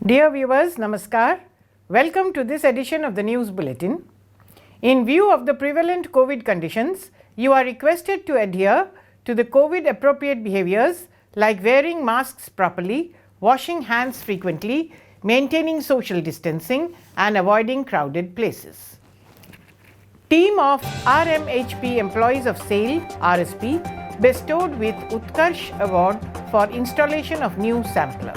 Dear viewers, Namaskar. Welcome to this edition of the News Bulletin. In view of the prevalent COVID conditions, you are requested to adhere to the COVID appropriate behaviors like wearing masks properly, washing hands frequently, maintaining social distancing and avoiding crowded places. Team of RMHP employees of SAIL RSP bestowed with Utkarsh Award for installation of new sampler.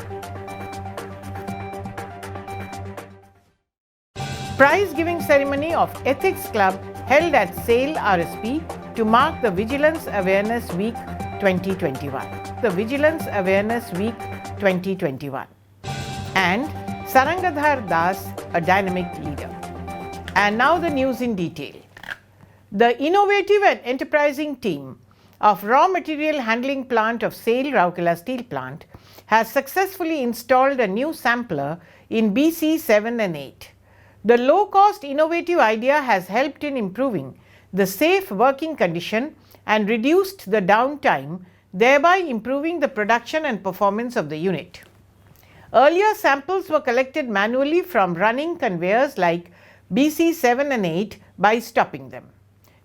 Prize giving ceremony of Ethics Club held at SAIL RSP to mark the Vigilance Awareness Week 2021. The Vigilance Awareness Week 2021. And Sarangadhar Das, a dynamic leader. And now the news in detail. The innovative and enterprising team of raw material handling plant of SAIL Rourkela steel plant has successfully installed a new sampler in BC 7 and 8. The low-cost innovative idea has helped in improving the safe working condition and reduced the downtime, thereby improving the production and performance of the unit. Earlier samples were collected manually from running conveyors like BC 7 and 8 by stopping them.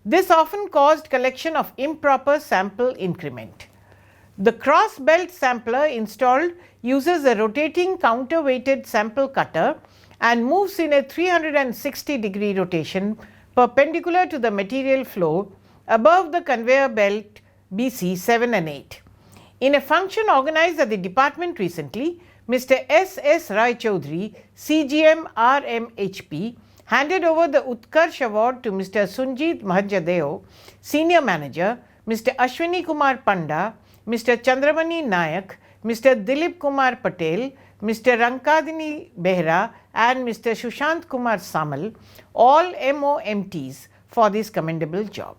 This often caused collection of improper sample increment. The cross-belt sampler installed uses a rotating counterweighted sample cutter and moves in a 360-degree rotation perpendicular to the material flow above the conveyor belt BC 7 and 8. In a function organized at the department recently, Mr. S.S. Rai Chaudhary, CGM RMHP, handed over the Utkarsh Award to Mr. Sunjit Mahajadeo, Senior Manager, Mr. Ashwini Kumar Panda, Mr. Chandramani Nayak, Mr. Dilip Kumar Patel, Mr. Rankadini Behra and Mr. Shushant Kumar Samal, all MOMTs, for this commendable job.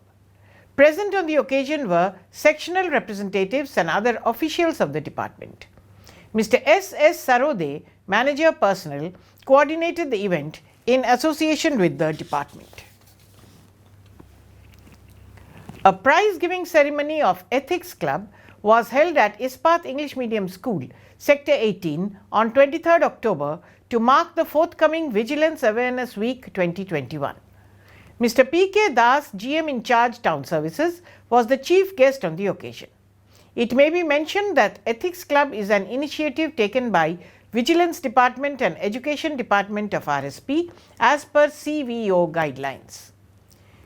Present on the occasion were sectional representatives and other officials of the department. Mr. S.S. Sarode, Manager Personnel, coordinated the event in association with the department. A prize-giving ceremony of Ethics Club was held at Ispat English Medium School, Sector 18 on 23rd October to mark the forthcoming Vigilance Awareness Week 2021. Mr. P.K. Das, GM in charge Town Services, was the chief guest on the occasion. It may be mentioned that Ethics Club is an initiative taken by Vigilance Department and Education Department of RSP as per CVO guidelines.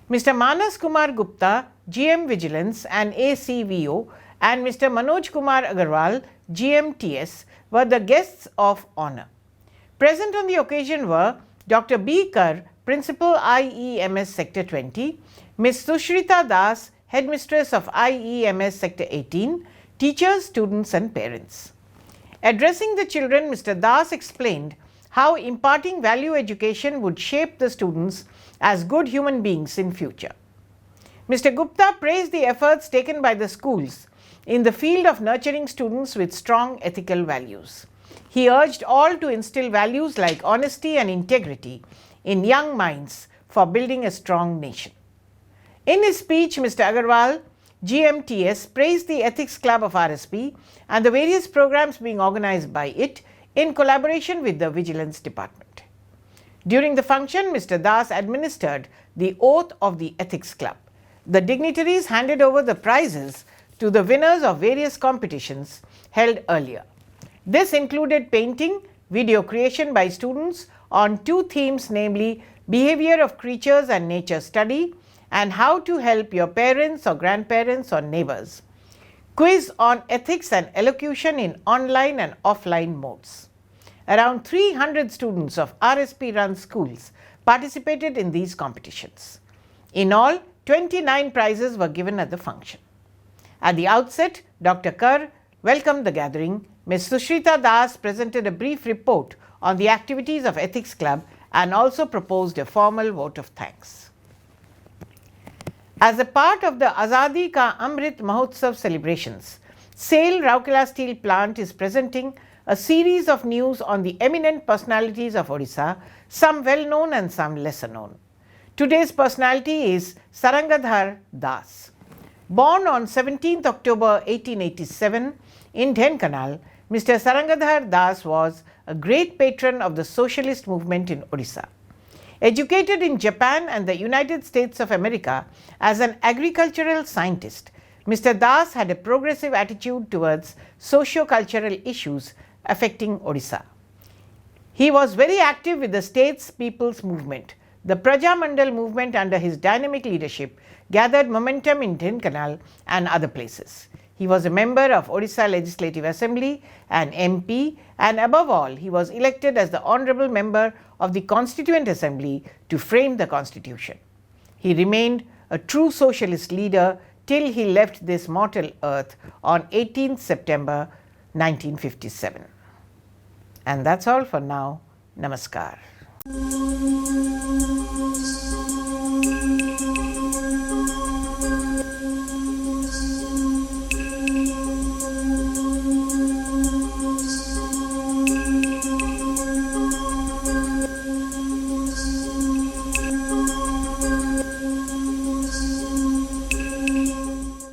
Mr. Manas Kumar Gupta, GM Vigilance and ACVO, and Mr. Manoj Kumar Agarwal, GMTS, were the guests of honor. Present on the occasion were Dr. B. Kar, Principal IEMS Sector 20, Ms. Sushrita Das, Headmistress of IEMS Sector 18, teachers, students and parents. Addressing the children, Mr. Das explained how imparting value education would shape the students as good human beings in future. Mr. Gupta praised the efforts taken by the schools in the field of nurturing students with strong ethical values. He urged all to instill values like honesty and integrity in young minds for building a strong nation. In his speech, Mr. Agarwal, GMTS, praised the Ethics Club of RSP and the various programs being organized by it in collaboration with the Vigilance Department. During the function, Mr. Das administered the oath of the Ethics Club. The dignitaries handed over the prizes to the winners of various competitions held earlier. This included painting, video creation by students on two themes, namely behavior of creatures and nature study and how to help your parents or grandparents or neighbors, quiz on ethics and elocution in online and offline modes. Around 300 students of RSP-run schools participated in these competitions. In all, 29 prizes were given at the function. At the outset, Dr. Kar welcomed the gathering. Ms. Sushrita Das presented a brief report on the activities of Ethics Club and also proposed a formal vote of thanks. As a part of the Azadi Ka Amrit Mahotsav celebrations, SAIL Rourkela Steel Plant is presenting a series of news on the eminent personalities of Odisha, some well known and some lesser known. Today's personality is Sarangadhar Das. Born on 17th October 1887 in Dhenkanal, Mr. Sarangadhar Das was a great patron of the socialist movement in Odisha. Educated in Japan and the United States of America as an agricultural scientist, Mr. Das had a progressive attitude towards socio-cultural issues affecting Odisha. He was very active with the state's people's movement. The Praja Mandal movement under his dynamic leadership gathered momentum in Dhenkanal and other places. He was a member of Odisha Legislative Assembly, an MP, and above all, he was elected as the honourable member of the Constituent Assembly to frame the constitution. He remained a true socialist leader till he left this mortal earth on 18th September 1957. And that's all for now. Namaskar.